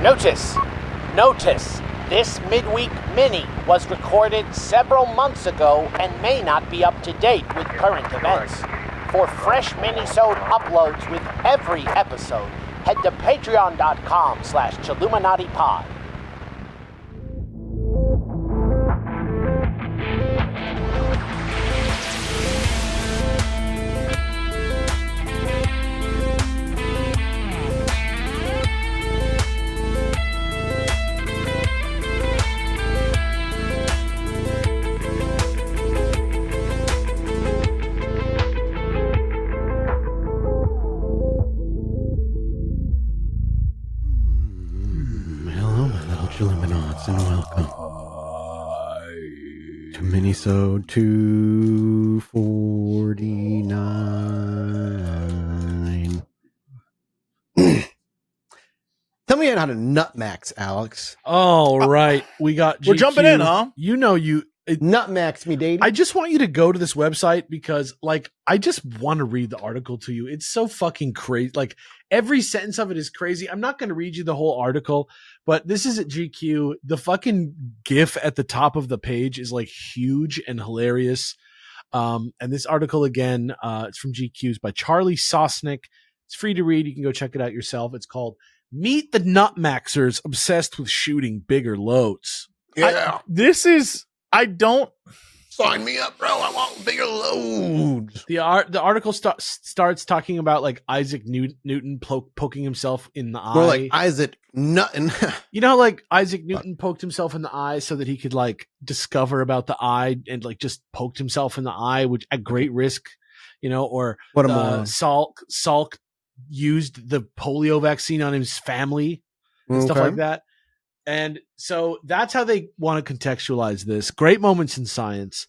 Notice, this Midweek Mini was recorded several months ago and may not be up to date with current events. For fresh mini-sode uploads with every episode, head to patreon.com/ChilluminatiPod. Chilluminati, and welcome to Minisode 249. Tell me how to nutmax, Alex. All right, we got GQ. We're jumping in, huh? You know Nutmax me, Dady. I just want you to go to this website because, like, I just want to read the article to you. It's so fucking crazy. Like, every sentence of it is crazy. I'm not going to read you the whole article, but this is at GQ. The fucking GIF at the top of the page is like huge and hilarious. And this article again, it's from GQ. It's by Charlie Sosnick. It's free to read. You can go check it out yourself. It's called "Meet the Nutmaxers Obsessed with Shooting Bigger Loads." Yeah. I don't Sign me up, bro. I want bigger loads. The article starts talking about like Isaac Newton poking himself in the eye. More like Isaac Newton. You know, like Isaac Newton poked himself in the eye so that he could like discover about the eye, and like just poked himself in the eye, which at great risk, you know. Or What a moron. Salk used the polio vaccine on his family and stuff like that. And so that's how they want to contextualize this. Great moments in science,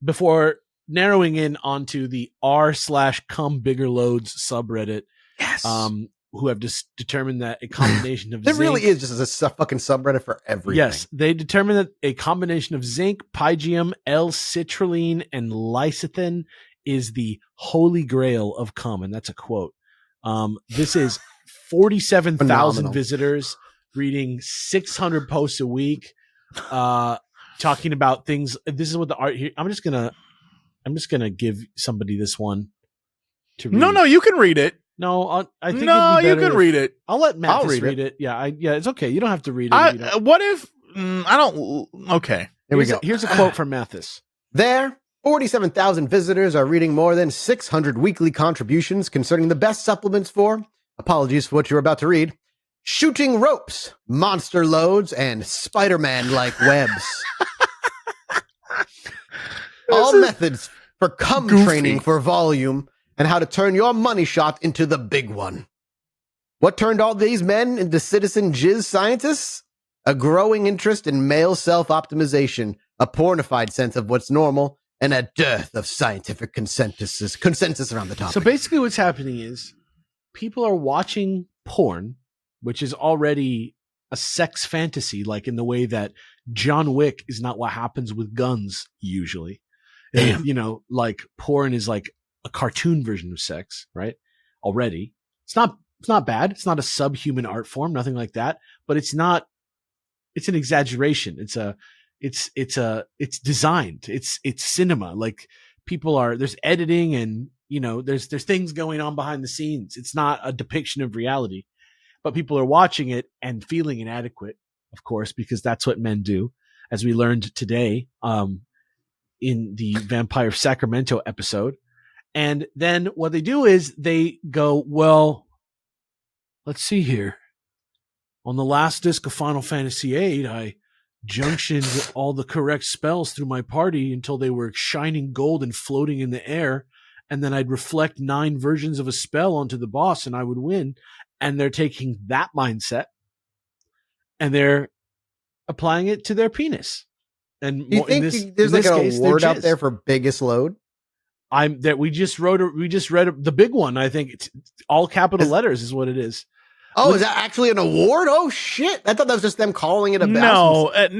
before narrowing in onto the r/come bigger loads subreddit. Yes. Who have just determined that a combination of There zinc, really is just a fucking subreddit for everything. Yes, they determined that a combination of zinc, pygium, L-citrulline, and lecithin is the holy grail of cum, and that's a quote. This is 47,000 visitors reading 600 posts a week, talking about things. This is what the art here. I'm just gonna give somebody this one to read. No, you can read it. No, I think no, it'd be you better can read it. I'll let Matt read it. Yeah, it's okay. You don't have to read it. What if I don't? Okay, Here we go. Here's a quote from Mathis. There, 47,000 visitors are reading more than 600 weekly contributions concerning the best supplements for, apologies for what you're about to read, shooting ropes, monster loads, and Spider-Man-like webs. All methods for cum training for volume and how to turn your money shot into the big one. What turned all these men into citizen jizz scientists? A growing interest in male self-optimization, a pornified sense of what's normal, and a dearth of scientific consensus around the topic. So basically what's happening is people are watching porn, which is already a sex fantasy, like in the way that John Wick is not what happens with guns usually. Damn. You know, like porn is like a cartoon version of sex, right? Already. It's not bad. It's not a subhuman art form, nothing like that, but it's an exaggeration. It's designed. It's cinema. Like there's editing and, you know, there's things going on behind the scenes. It's not a depiction of reality, but people are watching it and feeling inadequate, of course, because that's what men do, as we learned today, in the Vampire Sacramento episode. And then what they do is they go, well, let's see here. On the last disc of Final Fantasy VIII, I junctioned all the correct spells through my party until they were shining gold and floating in the air. And then I'd reflect 9 versions of a spell onto the boss and I would win. And they're taking that mindset and they're applying it to their penis. And do you think there's like an award out there for biggest load? We just read the big one. I think it's all capital letters is what it is. Oh, is that actually an award? Oh shit! I thought that was just them calling it a no. If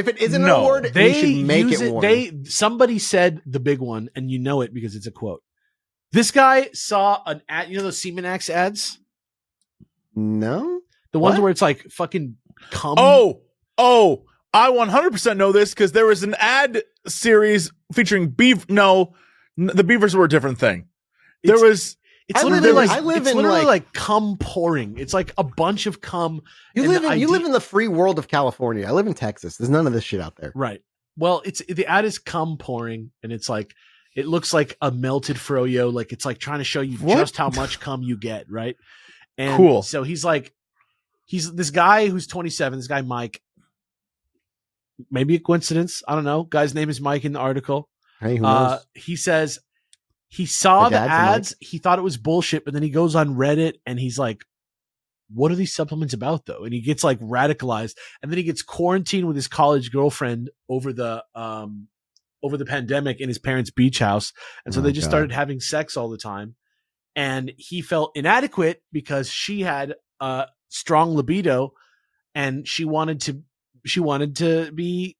it isn't an award, they should make it one. Somebody said the big one, and you know it because it's a quote. This guy saw an ad. You know those Semen Axe ads? No. The ones What? where it's like fucking cum. Oh, I 100% know this because there was an ad series featuring beaver. No, the beavers were a different thing. It's I literally live in like cum pouring. It's like a bunch of cum. You and live in the free world of California. I live in Texas. There's none of this shit out there. Right. Well, the ad is cum pouring, and it's like it looks like a melted froyo. Like it's like trying to show you just how much cum you get, right? And cool. So he's this guy who's 27. This guy Mike. Maybe a coincidence. I don't know. Guy's name is Mike in the article. Hey, who knows? He says he saw The the dad's ads. He thought it was bullshit, but then he goes on Reddit and he's like, what are these supplements about though? And he gets like radicalized, and then he gets quarantined with his college girlfriend over the pandemic in his parents' beach house. And so they just started having sex all the time. And he felt inadequate because she had a strong libido and she wanted to be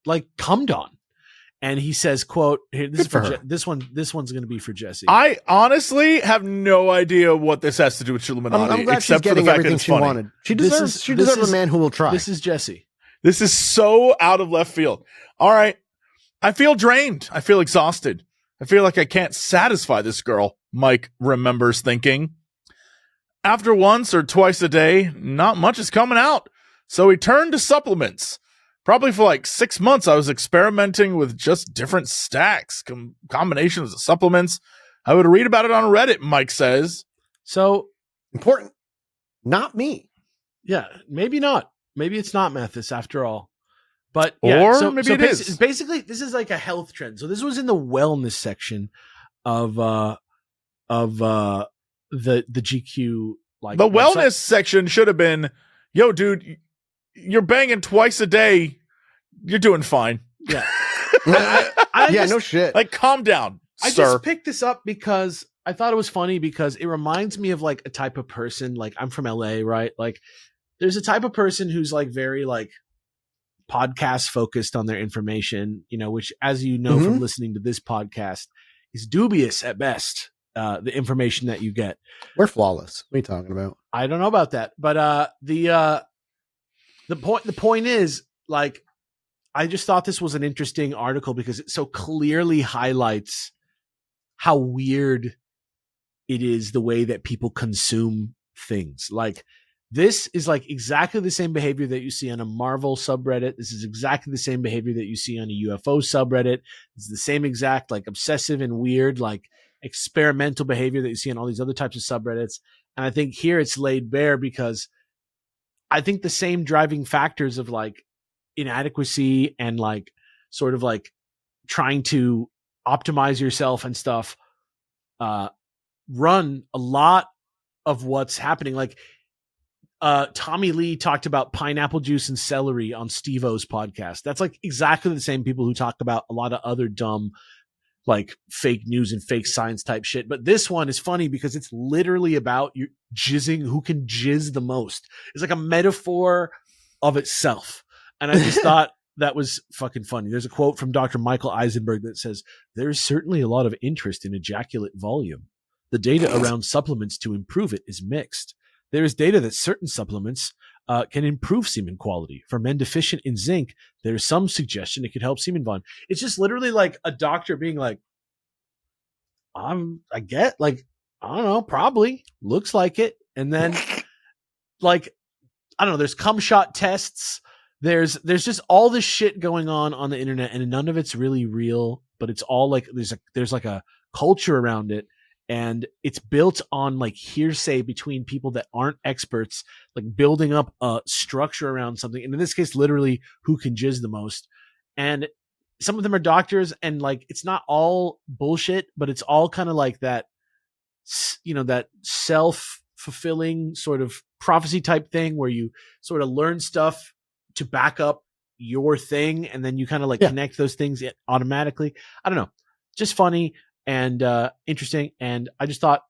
like cummed on. And he says, quote, here, this is for this one's going to be for Jesse. I honestly have no idea what this has to do with Chilluminati. I'm glad she's getting everything she wanted. She deserves a man who will try. This is Jesse. This is so out of left field. All right. I feel drained. I feel exhausted. I feel like I can't satisfy this girl, Mike remembers thinking. After once or twice a day, not much is coming out. So he turned to supplements. Probably for like 6 months, I was experimenting with just different stacks, combinations of supplements. I would read about it on Reddit, Mike says. So important. Not me. Yeah, maybe not. Maybe it's not Mathis after all. But yeah, or maybe it is. Basically, this is like a health trend. So this was in the wellness section of the GQ. Like the website. Wellness section should have been, yo, dude, you're banging twice a day. You're doing fine. Yeah. No shit. Like, calm down, I sir. just picked this up because I thought it was funny because it reminds me of like a type of person. Like I'm from LA, right? Like there's a type of person who's like very like podcast focused on their information, you know, which as you know from listening to this podcast is dubious at best. The information that you get. We're flawless. What are you talking about? I don't know about that, but the point is like I just thought this was an interesting article because it so clearly highlights how weird it is the way that people consume things. Like this is like exactly the same behavior that you see on a Marvel subreddit. This is exactly the same behavior that you see on a UFO subreddit. It's the same exact like obsessive and weird like experimental behavior that you see on all these other types of subreddits. And I think here it's laid bare because I think the same driving factors of like inadequacy and like sort of like trying to optimize yourself and stuff run a lot of what's happening. Like Tommy Lee talked about pineapple juice and celery on Steve-O's podcast. That's like exactly the same people who talk about a lot of other dumb like fake news and fake science type shit. But this one is funny because it's literally about you jizzing, who can jizz the most. It's like a metaphor of itself. And I just thought that was fucking funny. There's a quote from Dr. Michael Eisenberg that says, there is certainly a lot of interest in ejaculate volume. The data around supplements to improve it is mixed. There is data that certain supplements can improve semen quality. For men deficient in zinc, there is some suggestion it could help semen volume. It's just literally like a doctor being like, I don't know, probably looks like it. And then like, I don't know, there's cum shot tests. There's just all this shit going on the internet and none of it's really real, but it's all like, there's like a culture around it. And it's built on like hearsay between people that aren't experts, like building up a structure around something. And in this case, literally who can jizz the most. And some of them are doctors and like, it's not all bullshit, but it's all kind of like that, you know, that self-fulfilling sort of prophecy type thing where you sort of learn stuff to back up your thing. And then you kind of like connect those things automatically. I don't know, just funny. And interesting, and I just thought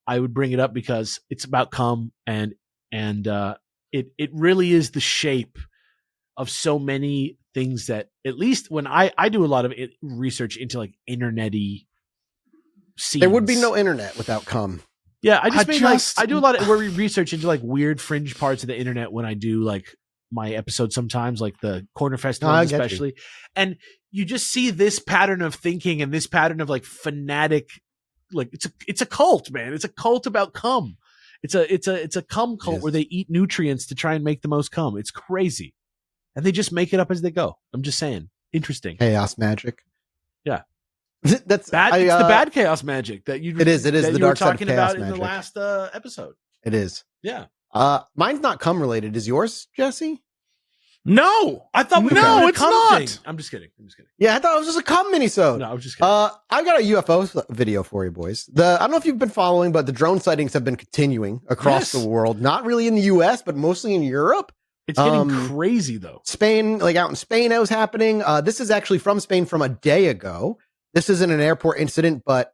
I would bring it up because it's about cum, and it really is the shape of so many things that at least when I do a lot of research into like internet-y scenes. There would be no internet without cum. Yeah, I just mean just- like I do a lot of research into like weird fringe parts of the internet when I do like my episodes sometimes, like the Corner Fest I ones get you. especially. And you just see this pattern of thinking and this pattern of like fanatic, like it's a cult, man. It's a cult about cum. It's a cum cult Yes. where they eat nutrients to try and make the most cum. It's crazy. And they just make it up as they go. I'm just saying. Interesting. Chaos magic. Yeah. That's Bad, it's the bad chaos magic that you It is that the you were dark side of talking chaos about in magic. the last episode. It is. Yeah. Mine's not cum related. Is yours, Jesse? No, I thought we were No, doing a it's cum not. thing. I'm just kidding. Yeah, I thought it was just a cum minisode. No, I was just kidding. I got a UFO video for you, boys. I don't know if you've been following, but the drone sightings have been continuing across Yes. the world. Not really in the U.S., but mostly in Europe. It's getting crazy though. Spain, like out in Spain, it was happening. This is actually from Spain from a day ago. This isn't an airport incident, but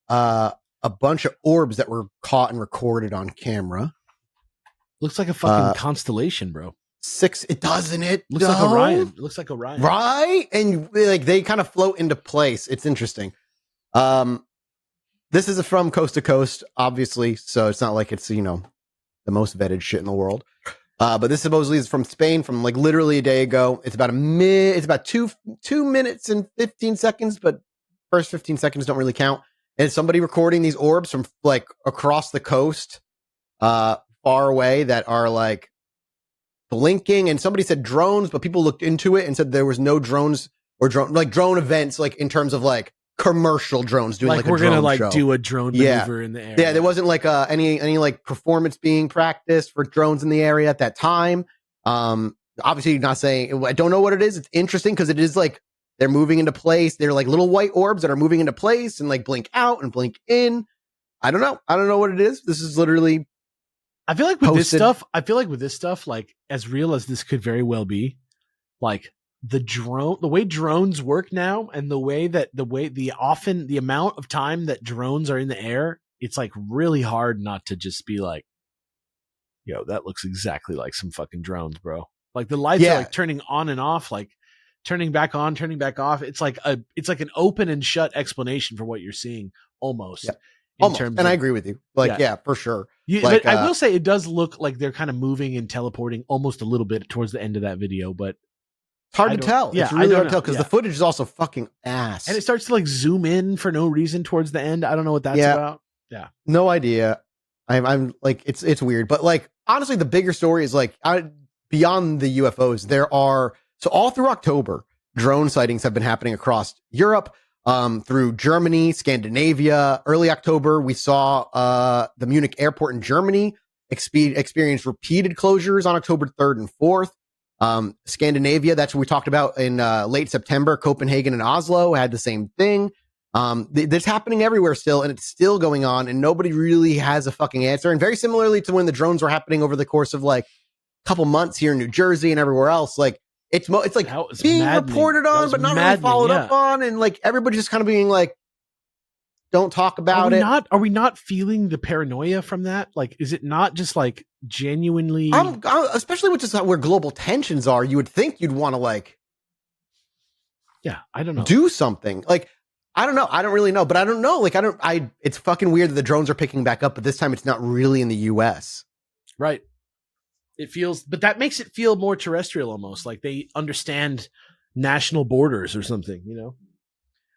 a bunch of orbs that were caught and recorded on camera. Looks like a fucking constellation, bro. It doesn't it? Looks like though? Orion. It looks like Orion. Right? And like they kind of float into place. It's interesting. This is from coast to coast, obviously, so it's not like it's, the most vetted shit in the world. But this supposedly is from Spain from like literally a day ago. It's about it's about 2 minutes and 15 seconds, but first 15 seconds don't really count. And it's somebody recording these orbs from like across the coast, far away that are like blinking. And somebody said drones, but people looked into it and said there was no drones or drone events, like in terms of like commercial drones doing like we're a drone gonna like show. do a drone maneuver in the air. Yeah, there wasn't like any like performance being practiced for drones in the area at that time. Obviously not saying, I don't know what it is. It's interesting because it is like they're moving into place. They're like little white orbs that are moving into place and like blink out and blink in. I don't know what it is. This is literally I feel like with posted. this stuff, like as real as this could very well be, like the way drones work now and the amount of time that drones are in the air, it's like really hard not to just be like, yo, that looks exactly like some fucking drones, bro. Like the lights are like turning on and off, like turning back on, turning back off. It's like an open and shut explanation for what you're seeing almost. Yeah. In Almost. terms And of, I agree with you. Like, yeah for sure. But I will say it does look like they're kind of moving and teleporting almost a little bit towards the end of that video, but it's hard to tell. Yeah, it's really hard to tell know. because the footage is also fucking ass. And it starts to like zoom in for no reason towards the end. I don't know what that's about. Yeah. No idea. I'm like, it's weird. But like, honestly, the bigger story is like beyond the UFOs, so all through October, drone sightings have been happening across Europe, through Germany, Scandinavia. Early October, we saw the Munich airport in Germany experience repeated closures on October 3rd and 4th. Scandinavia, that's what we talked about in late September. Copenhagen and Oslo had the same thing. That's happening everywhere still, and it's still going on, and nobody really has a fucking answer. And very similarly to when the drones were happening over the course of like a couple months here in New Jersey and everywhere else, like it's like being reported on, but not really followed up on, and like everybody just kind of being like, don't talk about it. Are we not feeling the paranoia from that? Like, is it not just like genuinely? Especially with just where global tensions are, you would think you'd want to like, I don't know, do something. Like, I don't know. I don't really know, but I don't know. Like, it's fucking weird that the drones are picking back up, but this time it's not really in the US. Right. It feels, but that makes it feel more terrestrial almost, like they understand national borders or something,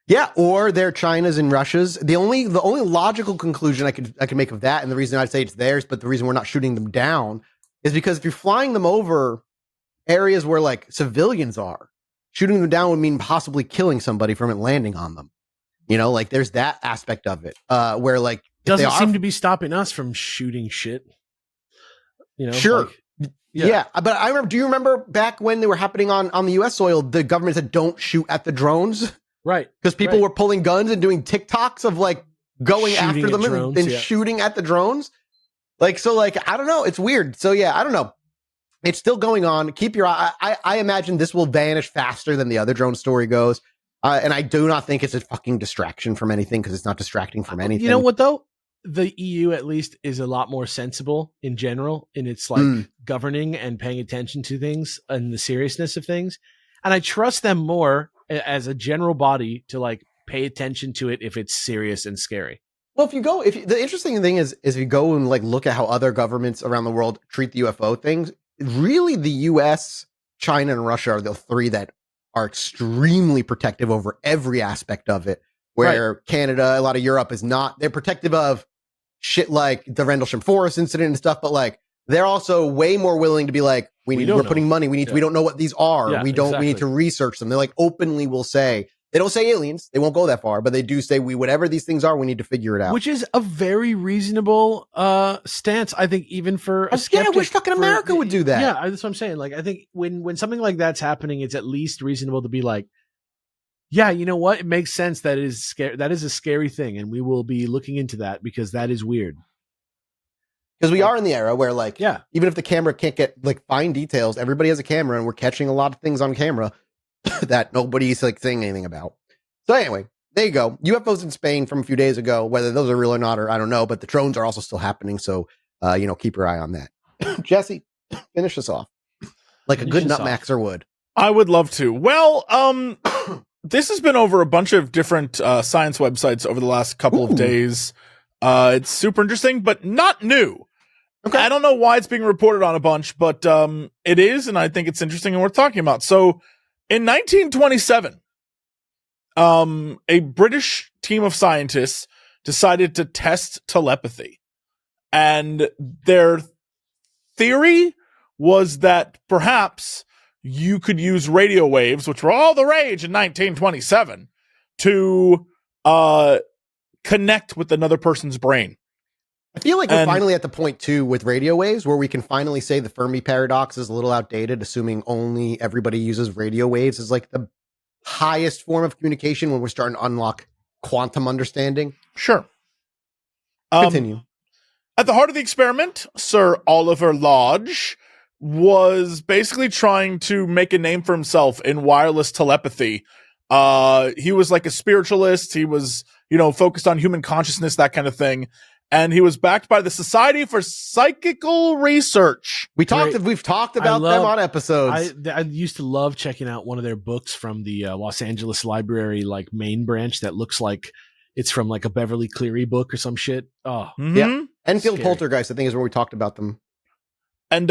Yeah, or they're China's and Russia's. The only logical conclusion I could make of that, and the reason I'd say it's theirs, but the reason we're not shooting them down, is because if you're flying them over areas where like civilians are, shooting them down would mean possibly killing somebody from it landing on them. Like there's that aspect of it, where like doesn't seem to be stopping us from shooting shit. Sure. Like, yeah, but I remember. Do you remember back when they were happening on the U.S. soil? The government said don't shoot at the drones, right? Because people were pulling guns and doing TikToks of like going shooting after them drones, and shooting at the drones. Like, so, like, I don't know. It's weird. So yeah, I don't know. It's still going on. Keep your eye. I imagine this will vanish faster than the other drone story goes. And I do not think it's a fucking distraction from anything, because it's not distracting from anything. You know what though? The EU at least is a lot more sensible in general in its like governing and paying attention to things and the seriousness of things. And I trust them more as a general body to like pay attention to it if it's serious and scary. Well, the interesting thing is if you go and like look at how other governments around the world treat the UFO things, really the US, China, and Russia are the three that are extremely protective over every aspect of it. Where Canada, a lot of Europe is not. They're protective of shit like the Rendlesham Forest incident and stuff, but like they're also way more willing to be like, we're putting money. We don't know what these are. Yeah, we need to research them. They like openly will say, they don't say aliens. They won't go that far, but they do say whatever these things are, we need to figure it out. Which is a very reasonable stance, I think, even for a skeptic. Yeah, I wish fucking America would do that. Yeah, that's what I'm saying. Like, I think when something like that's happening, it's at least reasonable to be like, yeah, you know what? It makes sense that that is a scary thing, and we will be looking into that because that is weird. Because we are in the era where, like, yeah, even if the camera can't get like fine details, everybody has a camera, and we're catching a lot of things on camera that nobody's like saying anything about. So anyway, there you go. UFOs in Spain from a few days ago, whether those are real or not, or I don't know, but the drones are also still happening. So, keep your eye on that. Jesse, finish this off like a good nutmaxer would. I would love to. Well, this has been over a bunch of different science websites over the last couple of days. It's super interesting, but not new. Okay. I don't know why it's being reported on a bunch, but it is, and I think it's interesting and worth talking about. So, in 1927, a British team of scientists decided to test telepathy. And their theory was that perhaps you could use radio waves, which were all the rage in 1927, to connect with another person's brain. I feel like we're finally at the point, too, with radio waves where we can finally say the Fermi paradox is a little outdated, assuming only everybody uses radio waves as like the highest form of communication when we're starting to unlock quantum understanding. Sure. Continue. At the heart of the experiment, Sir Oliver Lodge was basically trying to make a name for himself in wireless telepathy. He was like a spiritualist. He was, focused on human consciousness, that kind of thing. And he was backed by the Society for Psychical Research. We've talked about them on episodes. I used to love checking out one of their books from the Los Angeles Library, like main branch that looks like it's from like a Beverly Cleary book or some shit. Oh, yeah. Enfield Poltergeist, I think, is where we talked about them. And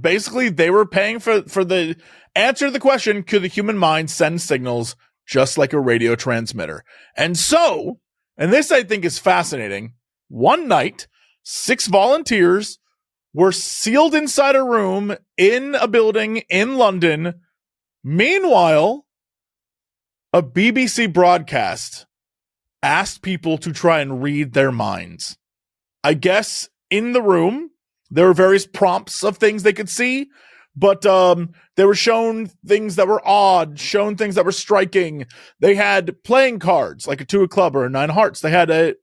basically they were paying for the answer to the question, could the human mind send signals just like a radio transmitter? And so, and this I think is fascinating, one night, 6 volunteers were sealed inside a room in a building in London. Meanwhile, a BBC broadcast asked people to try and read their minds. I guess in the room, there were various prompts of things they could see, but they were shown things that were odd, shown things that were striking. They had playing cards, like a 2 of club or a 9 hearts. They had a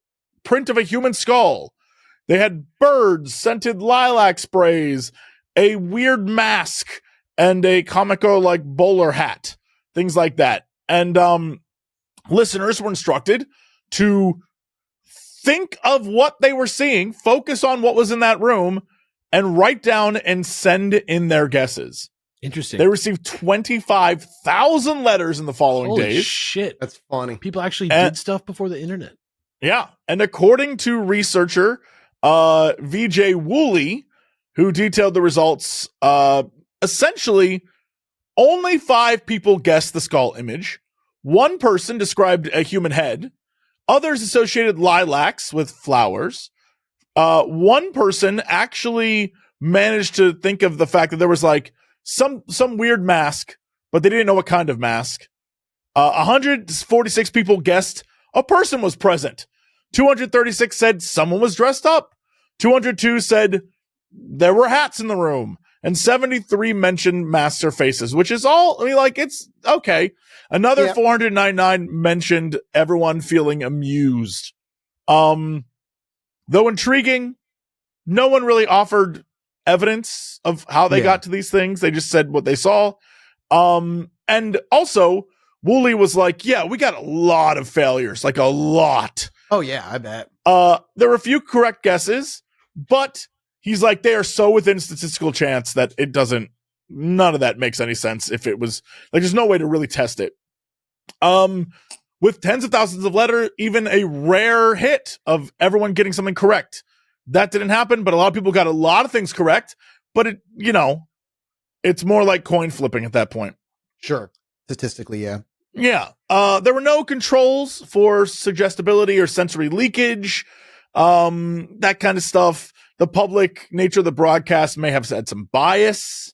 print of a human skull. They had birds, scented lilac sprays, a weird mask, and a comico like bowler hat, things like that. And listeners were instructed to think of what they were seeing, focus on what was in that room, and write down and send in their guesses. Interesting. They received 25,000 letters in the following Holy days. Shit. That's funny. People actually did stuff before the internet. Yeah. And according to researcher VJ Woolley, who detailed the results, essentially only 5 people guessed the skull image. 1 person described a human head. Others associated lilacs with flowers. 1 person actually managed to think of the fact that there was like some weird mask, but they didn't know what kind of mask. 146 people guessed a person was present. 236 said someone was dressed up. 202 said there were hats in the room. And 73 mentioned masks or faces, which is all, it's okay. Another 499 mentioned everyone feeling amused. Though intriguing, no one really offered evidence of how they got to these things. They just said what they saw. And also, Woolley was like, we got a lot of failures, like a lot. Oh, yeah, I bet. There were a few correct guesses, but he's like, they are so within statistical chance that none of that makes any sense if it was, like, there's no way to really test it. with tens of thousands of letters, even a rare hit of everyone getting something correct. That didn't happen, but a lot of people got a lot of things correct. But it, it's more like coin flipping at that point. Sure. Statistically, yeah. Yeah. There were no controls for suggestibility or sensory leakage, that kind of stuff. The public nature of the broadcast may have had some bias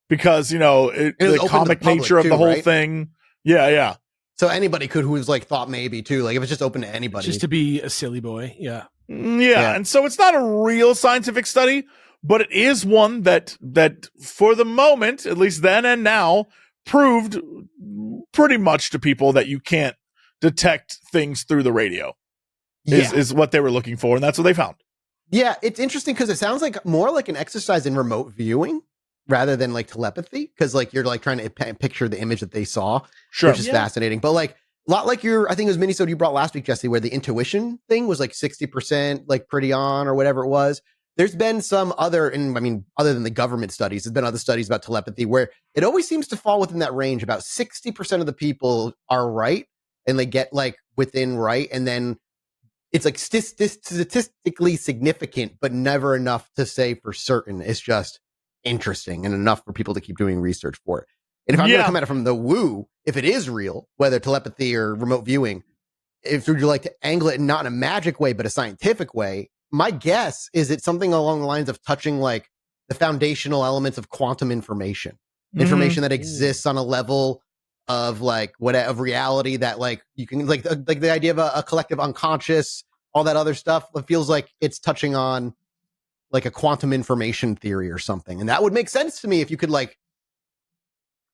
because, the comic nature of the whole thing. Yeah, yeah. So anybody could who's like thought maybe too. Like if it's just open to anybody. Just to be a silly boy. Yeah. Yeah. And so it's not a real scientific study, but it is one that for the moment, at least then and now, proved pretty much to people that you can't detect things through the radio is what they were looking for. And that's what they found. Yeah. It's interesting because it sounds like more like an exercise in remote viewing rather than like telepathy. Cause like you're like trying to picture the image that they saw, Sure. which is fascinating. But like a lot like I think it was minisode you brought last week, Jesse, where the intuition thing was like 60% like pretty on or whatever it was. There's been some other than the government studies, there's been other studies about telepathy where it always seems to fall within that range. About 60% of the people are right and they get like within right. And then it's like statistically significant, but never enough to say for certain. It's just interesting and enough for people to keep doing research for it. And if I'm going to come at it from the woo, if it is real, whether telepathy or remote viewing, if would you like to angle it not in a magic way, but a scientific way, my guess is it's something along the lines of touching like the foundational elements of quantum information that exists on a level of like of reality that like you can like the idea of a collective unconscious, all that other stuff. It feels like it's touching on like a quantum information theory or something. And that would make sense to me if you could like,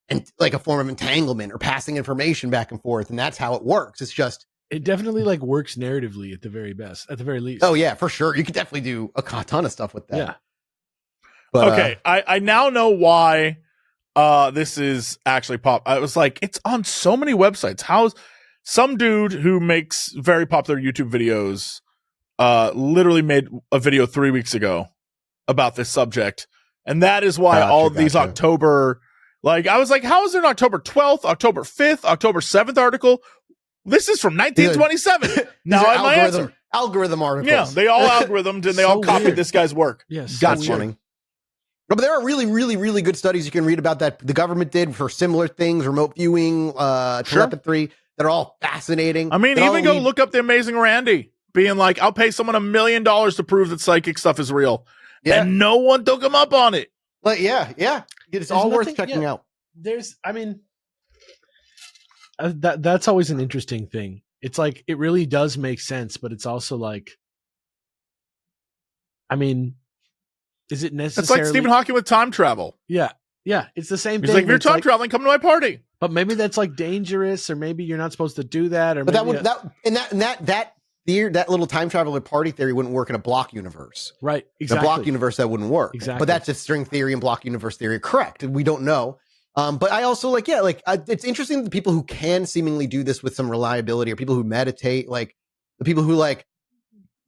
and like a form of entanglement or passing information back and forth. And that's how it works. It's just, it definitely like works narratively at the very least. Oh yeah, for sure. You could definitely do a ton of stuff with that. Yeah. But, okay. I now know why this is actually pop. I was like, it's on so many websites. How's some dude who makes very popular YouTube videos literally made a video 3 weeks ago about this subject. And that is why all of these October, like, I was like, how is there an October 12th, October 5th, October 7th article? This is from 1927. Now I have my answer. Algorithm articles. Yeah, they all algorithmed and they all copied this guy's work. Yes. That's funny. No, but there are really, really, really good studies you can read about that the government did for similar things, remote viewing, telepathy, that are all fascinating. I mean, even go look up The Amazing Randy, being like, I'll pay someone $1 million to prove that psychic stuff is real. Yeah. And no one took him up on it. But yeah. It's all worth checking out. That's always an interesting thing. It's like, it really does make sense, but it's also like, I mean, is it necessarily? It's like Stephen Hawking with time travel. Yeah. It's the same thing. He's like, if you're time traveling, come to my party. But maybe that's like dangerous, or maybe you're not supposed to do that. Or but that little time traveler party theory wouldn't work in a block universe. Right. Exactly. In a block universe, that wouldn't work. Exactly. But that's just string theory and block universe theory. Correct. We don't know. But I also it's interesting that the people who can seemingly do this with some reliability are people who meditate, like the people who like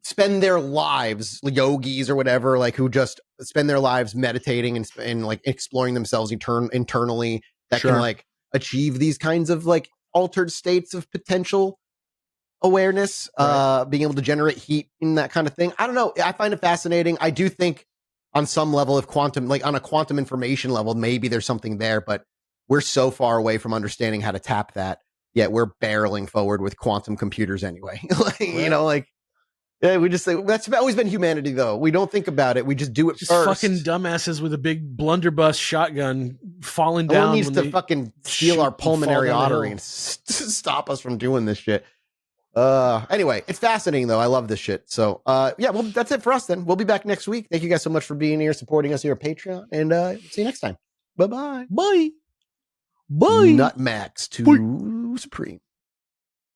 spend their lives, yogis or whatever, like who just spend their lives meditating and like exploring themselves internally that can like achieve these kinds of like altered states of potential awareness, being able to generate heat and that kind of thing. I don't know. I find it fascinating. I do think on some level of quantum, like on a quantum information level, maybe there's something there, but we're so far away from understanding how to tap that. Yet we're barreling forward with quantum computers anyway. We just say that's always been humanity, though. We don't think about it. We just do it just first. Fucking dumbasses with a big blunderbuss shotgun falling down. No one needs to fucking steal our pulmonary artery and stop us from doing this shit. Anyway, it's fascinating though. I love this shit. So, well, that's it for us then. We'll be back next week. Thank you guys so much for being here, supporting us here at Patreon, and see you next time. Bye-bye. Bye. Bye. Nutmax to Supreme.